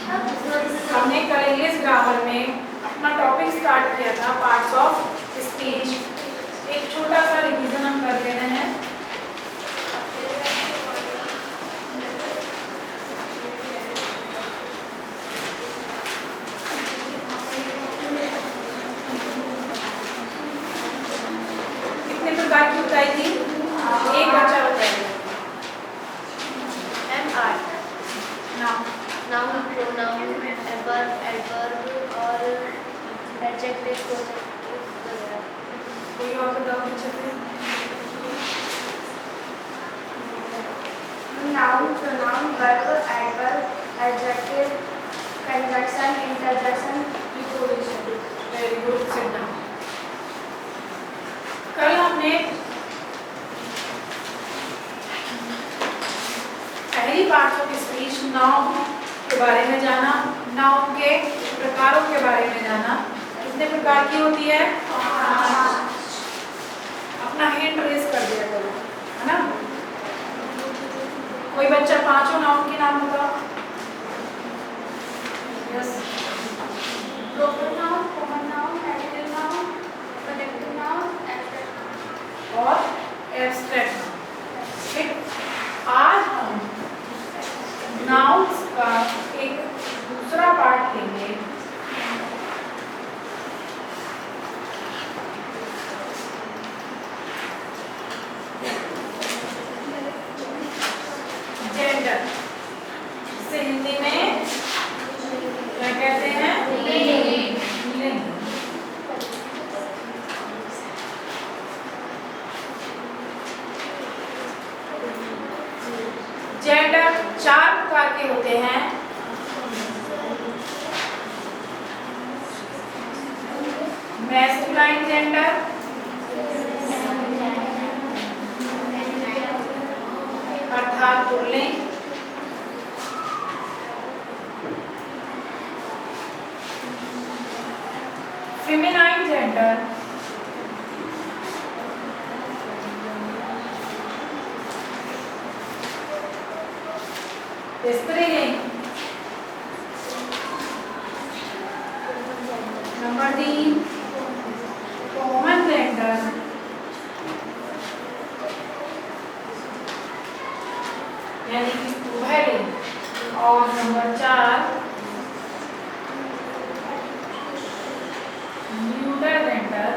हमने कल English grammar में अपना टॉपिक स्टार्ट किया था पार्ट्स ऑफ स्पीच। एक छोटा सा रिवीजन हम कर ले रहे हैं। कितने प्रकार की बताई थी? एक बच्चा बताइए। नाउन, प्रोनाउन, एडवर्ब, एडवर्ब और एडजेक्टिव वगैरह। कोई और बताओ बच्चे से। Noun, pronoun, verb, adverb, adjective, conjunction, interjection, preposition. Very good, sit down. कल हमने पहली पार्ट ऑफ स्पीच नाउन के बारे में जाना, नाउन के प्रकारों के बारे में जाना। कितने प्रकार की होती है? अपना हैंड रेज कर दिया करो, है ना। कोई बच्चा पांचों नाउन के नाम बताओ। Yes. Proper noun, common noun, additive noun, connective noun, abstract noun. और एब्स्ट्रैक्ट। ठीक, आज हम नाउन्स का एक दूसरा पार्ट लेंगे। जेंडर, जिसे हिंदी में क्या कहते हैं? लिंग। जेंडर चार प्रकार के होते हैं। मैस्कुलाइन जेंडर, अर्थात पुल्लिंग। फेमिनाइन जेंडर, स्त्रीलिंग। नंबर 3 कॉमन जेंडर, यानी कि उभयलिंग। और नंबर 4 न्यूटर जेंडर,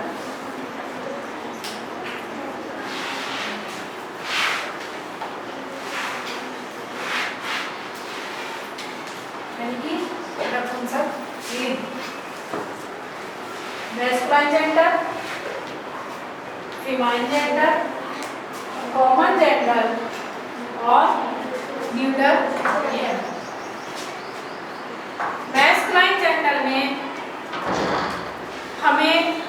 यानी कि नपुंसक लिंग। Masculine gender, famine gender, common gender और न्यूटर जेंडर। मैस्कुलाइन जेंडर में हमें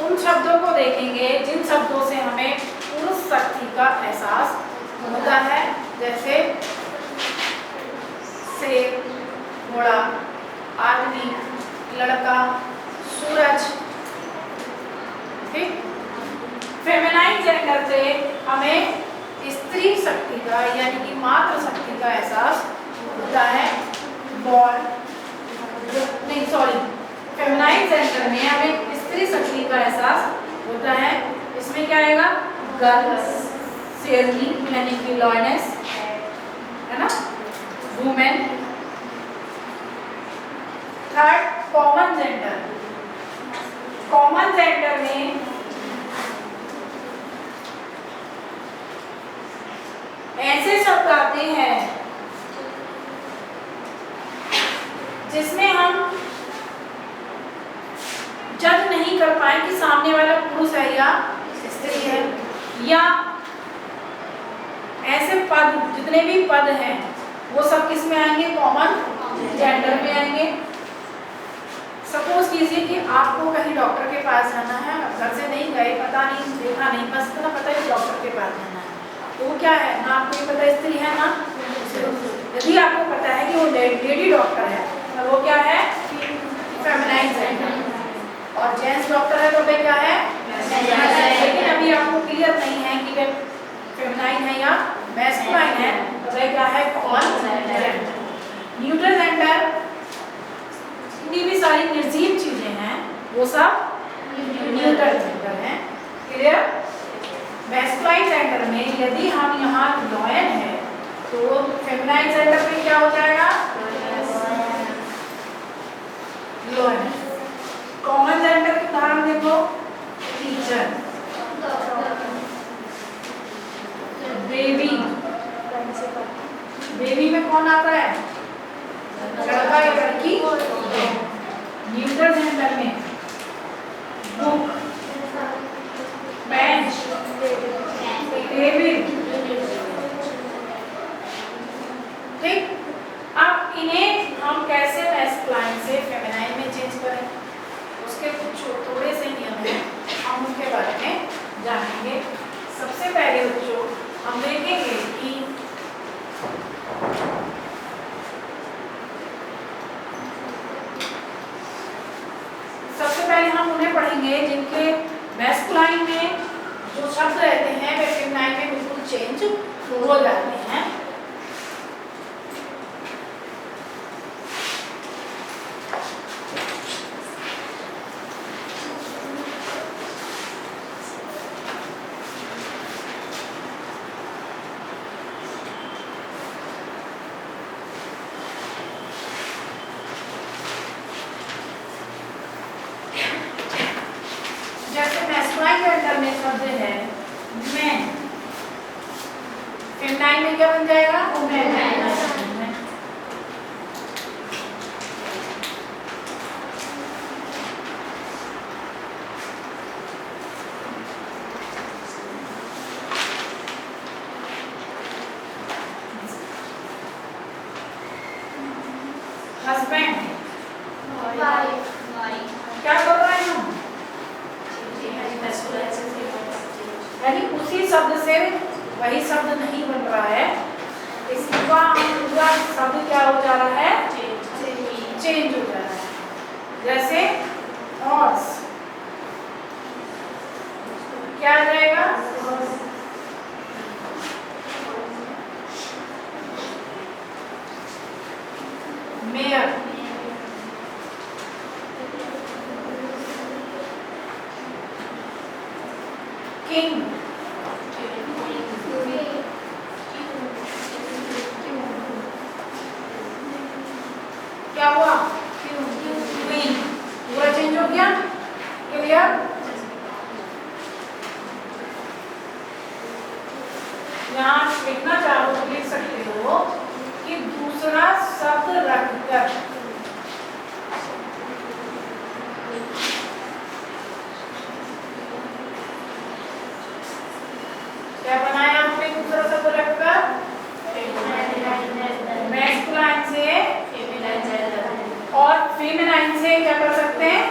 उन शब्दों को देखेंगे जिन शब्दों से हमें पुरुष शक्ति का एहसास होता है, जैसे शेर, घोड़ा, आदमी, लड़का, सूरज। ठीक। फेमिनाइन जेंडर से हमें स्त्री शक्ति का यानी कि मातृ शक्ति का एहसास होता है। बॉय, नहीं सॉरी, फेमिनाइन जेंडर में हमें स्त्री शक्ति का एहसास होता है। इसमें क्या आएगा? गर्ल, शेरनी यानी कि लॉयनेस, है ना, women. Third common gender. Common gender में ऐसे शब्द आते हैं जिसमें हम जज नहीं कर पाए कि सामने वाला पुरुष है या स्त्री है, या ऐसे पद जितने भी पद हैं वो सब किस में आएंगे? कॉमन जेंडर में आएंगे। सपोज कीजिए कि आपको कहीं डॉक्टर के पास जाना है, घर से नहीं गए, पता नहीं, देखा नहीं, बस इतना पता है कि डॉक्टर के पास जाना है, तो वो क्या है ना, आपको ये पता स्त्री है ना। यदि आपको पता है कि वो लेडी डॉक्टर है तो वो क्या है? Feminine gender. और जेंट्स डॉक्टर है तो वे क्या है? लेकिन अभी आपको क्लियर नहीं है कि वे फेमिनाइन है या मैस्कुलाइन है, वह क्या है? Common gender. न्यूट्रल जेंडर जितनी भी सारी निर्जीव चीजें हैं वो सब न्यूट्रल जेंडर हैं। क्लियर? मैस्कुलाइन जेंडर में यदि हम यहाँ लॉयन है तो फेमिनाइन जेंडर में क्या हो जाएगा? लॉयन। कॉमन जेंडर के उदाहरण देखो, टीचर, बेबी। बेबी में कौन आता है? लड़का या लड़की। न्यूट्रल जेंडर में बुक, बेंच, टेबल। ठीक। अब इन्हें हम कैसे मैस्कुलाइन से फेमिनाइन में चेंज करें, उसके कुछ थोड़े से नियम हैं, हम उनके बारे में जानेंगे। सबसे पहले बच्चों हम देखेंगे कि सबसे पहले हम उन्हें पढ़ेंगे जिनके मैस्कुलाइन में जो शब्द रहते हैं वे फेमिनाइन में बिल्कुल चेंज हो जाते हैं। जैसे मैस्कुलाइन जेंडर में शब्द है मैन, फेमिनाइन में क्या बन जाएगा? वुमेन। हस्बैंड, क्या कर रहे हैं हम? यानी उसी शब्द से वही शब्द नहीं बन रहा है, इसका पूरा शब्द क्या हो जा रहा है? चेंज हो जा रहा है। जैसे हॉर्स, क्या आ जाएगा? मेयर, किंग, क्या हुआ? क्वीन। पूरा चेंज हो गया। क्लियर? यहाँ लिखना चाहो तो लिख सकते हो कि दूसरा शब्द रखकर क्या बनाया आपने? दूसरा शब्द रखकर मैस्कुलाइन से और फेमिनाइन से क्या कर सकते हैं?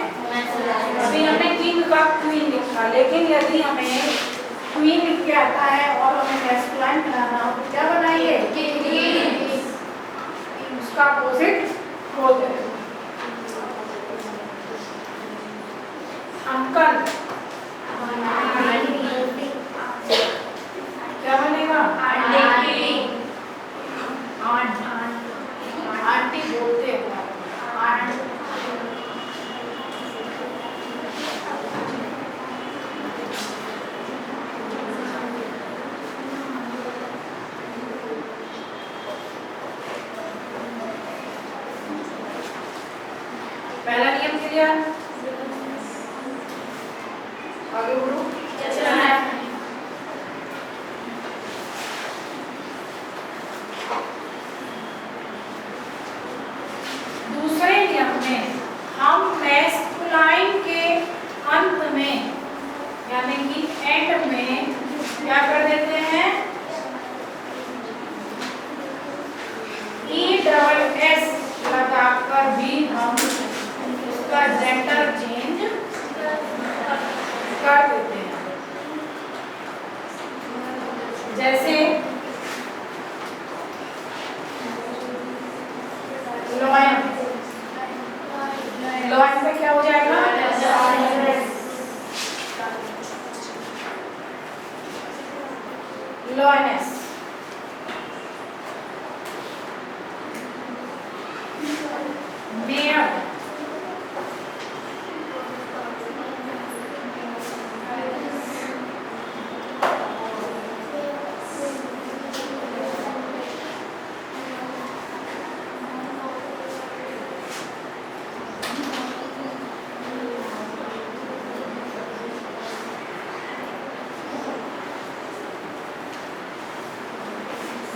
अभी हमने किंग का क्वीन लिखा, लेकिन यदि हमें क्वीन लिख के आता है और हमें मैस्कुलाइन बनाना हो तो क्या बनाइए? उसका अपोजिट हो जाए। अंकल, क्या बनेगा? आंटी बोलते हैं। पहला नियम क्लियर? आगे बढ़ो। दूसरे नियम में हम मैस्कुलाइन के अंत में यानी कि एंड में क्या कर देते हैं? ESS लगाकर भी हम उसका जेंडर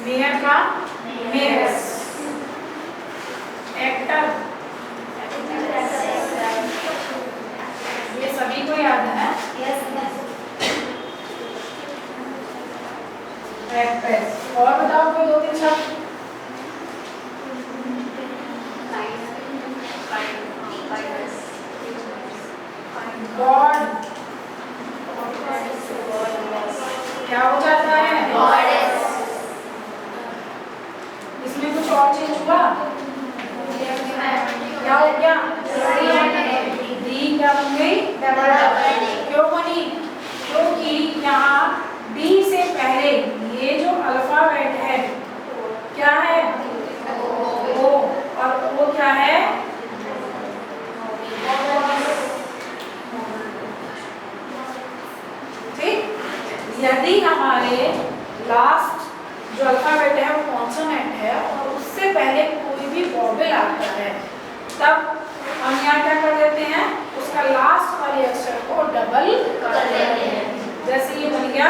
मेयर का मेयर्स, एक्टर, ये सभी को याद है। एक्ट्रेस। और बताओ कोई 2-3 शब्द। गॉड क्या हो जाता है? इसमें कुछ और चेंज हुआ? क्या हो गया? डी क्या बन गई? क्यों बनी? क्योंकि यहाँ डी से पहले ये जो अल्फाबेट है क्या है? ओ। और वो क्या है? ठीक। यदि हमारे लास्ट जो अल्फाबेट है वो कॉन्सोनेंट है और उससे पहले कोई भी वॉवेल आता है, तब हम यहाँ क्या कर देते हैं? उसका लास्ट वाले अक्षर को डबल कर देते हैं। जैसे ये बन गया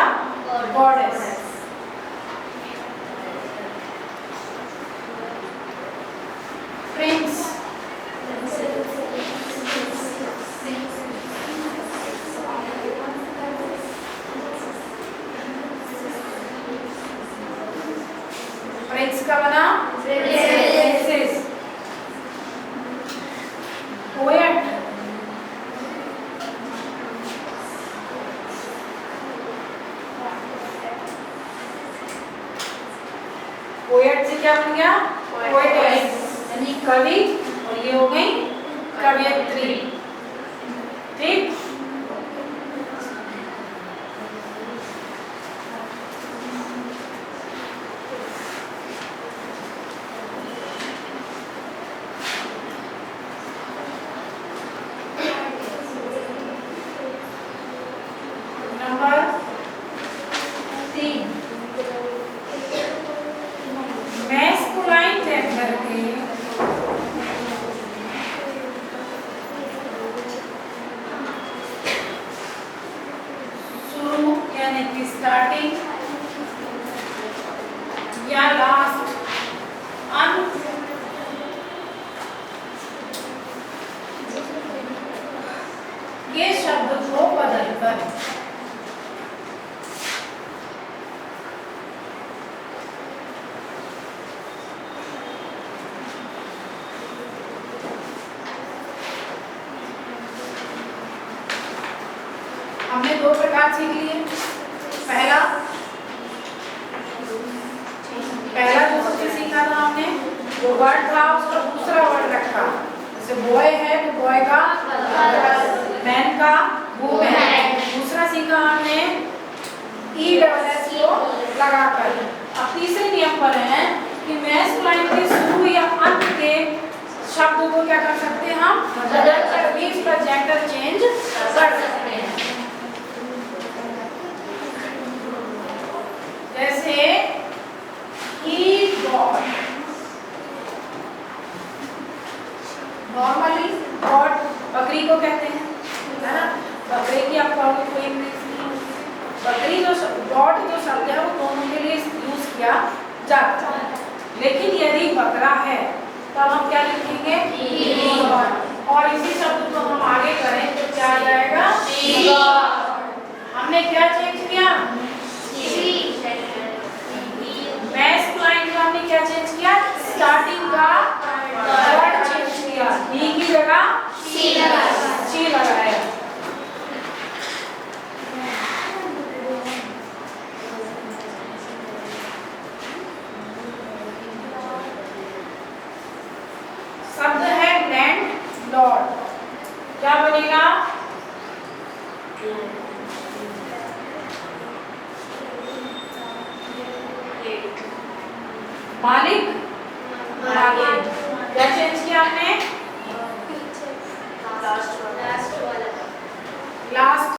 गॉडेस। प्रिंस, प्रिंस का बना प्रिंसेस। पोएट, पोएट से क्या बन गया? पोएटेस, यानी कवि, और ये हो गई कवयित्री। ठीक। नंबर 3, मैस्कुलाइन जेंडर के शुरू यानी कि स्टार्टिंग या लास्ट, अंत, ये शब्द को बदलकर हमने 2 प्रकार सीख लिए। पहला जो सबसे सीखा था हमने, वो वर्ड था, उसका दूसरा वर्ड रखा। जैसे बॉय है तो बॉय का, मैन का वुमेन। दूसरा सीखा हमने ESS को लगाकर। अब तीसरे नियम पर है कि मैस्कुलाइन के शुरू या अंत के शब्द को क्या कर सकते हैं? हम बदलकर भी इसका जेंडर चेंज कर सकते हैं। जैसे गॉड, नॉर्मली गॉड बकरी को कहते हैं, है ना? बकरी की आप कहोगे कोई इंग्लिश नहीं। बकरी जो गॉड जो शब्द है वो दोनों के लिए यूज किया जाता है। लेकिन यदि बकरा है तब हम क्या लिखेंगे? और इसी शब्द को हम आगे करें तो क्या आ जाएगा? हमने क्या चेंज किया? मैस्कुलाइन का हमने क्या चेंज किया? स्टार्टिंग का वर्ड चेंज किया। ही की जगह सी लगाया। शब्द है लैंड लॉर्ड, क्या बनेगा? मालिक, क्या चेंज